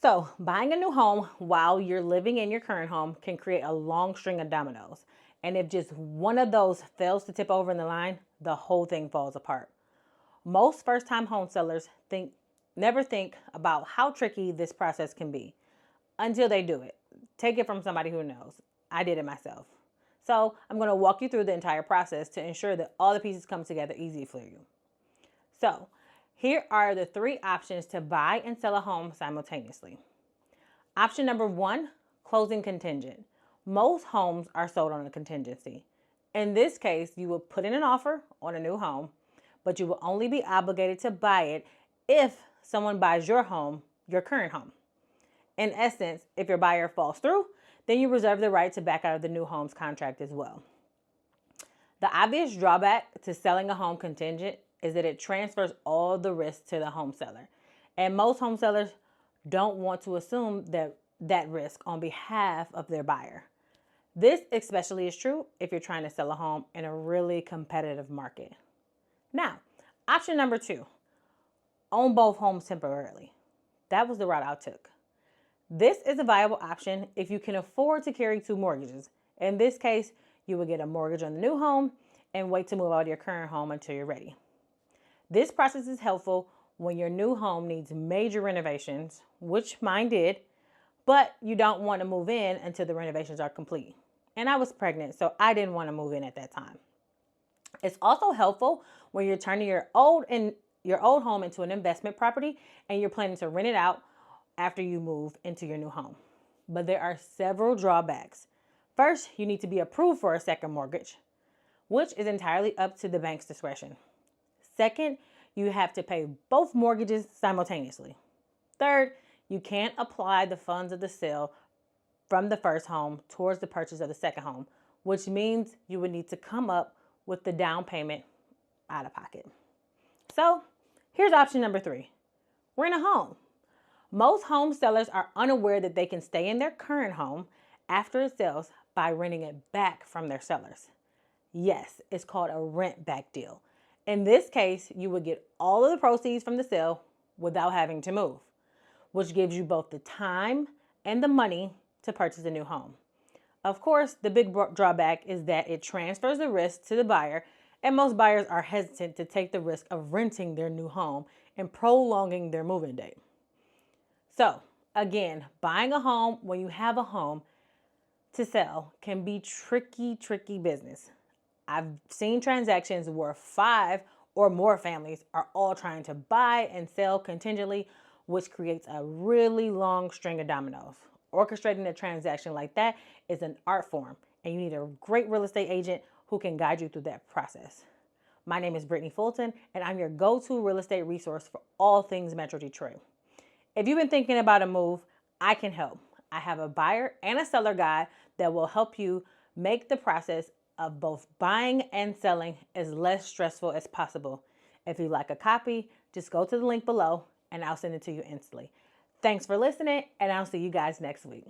So, buying a new home while you're living in your current home can create a long string of dominoes. And if just one of those fails to tip over in the line, the whole thing falls apart. Most first time home sellers never think about how tricky this process can be until they do it. Take it from somebody who knows. I did it myself. So, I'm going to walk you through the entire process to ensure that all the pieces come together easy for you. So, here are the three options to buy and sell a home simultaneously. Option number one, closing contingent. Most homes are sold on a contingency. In this case, you will put in an offer on a new home, but you will only be obligated to buy it if someone buys your home, your current home. In essence, if your buyer falls through, then you reserve the right to back out of the new home's contract as well. The obvious drawback to selling a home contingent is that it transfers all the risk to the home seller. And most home sellers don't want to assume that risk on behalf of their buyer. This especially is true if you're trying to sell a home in a really competitive market. Now, option number two, own both homes temporarily. That was the route I took. This is a viable option if you can afford to carry two mortgages. In this case, you would get a mortgage on the new home and wait to move out of your current home until you're ready. This process is helpful when your new home needs major renovations, which mine did, but you don't want to move in until the renovations are complete. And I was pregnant, so I didn't want to move in at that time. It's also helpful when you're turning your old home into an investment property and you're planning to rent it out after you move into your new home. But there are several drawbacks. First, you need to be approved for a second mortgage, which is entirely up to the bank's discretion. Second, you have to pay both mortgages simultaneously. Third, you can't apply the funds of the sale from the first home towards the purchase of the second home, which means you would need to come up with the down payment out of pocket. So here's option number three, rent a home. Most home sellers are unaware that they can stay in their current home after it sells by renting it back from their sellers. Yes, it's called a rent back deal. In this case, you would get all of the proceeds from the sale without having to move, which gives you both the time and the money to purchase a new home. Of course, the big drawback is that it transfers the risk to the buyer, and most buyers are hesitant to take the risk of renting their new home and prolonging their move-in date. So, again, buying a home when you have a home to sell can be tricky business. I've seen transactions where 5 or more families are all trying to buy and sell contingently, which creates a really long string of dominoes. Orchestrating a transaction like that is an art form, and you need a great real estate agent who can guide you through that process. My name is Brittany Fulton, and I'm your go-to real estate resource for all things Metro Detroit. If you've been thinking about a move, I can help. I have a buyer and a seller guide that will help you make the process of both buying and selling as less stressful as possible. If you'd like a copy, just go to the link below and I'll send it to you instantly. Thanks for listening, and I'll see you guys next week.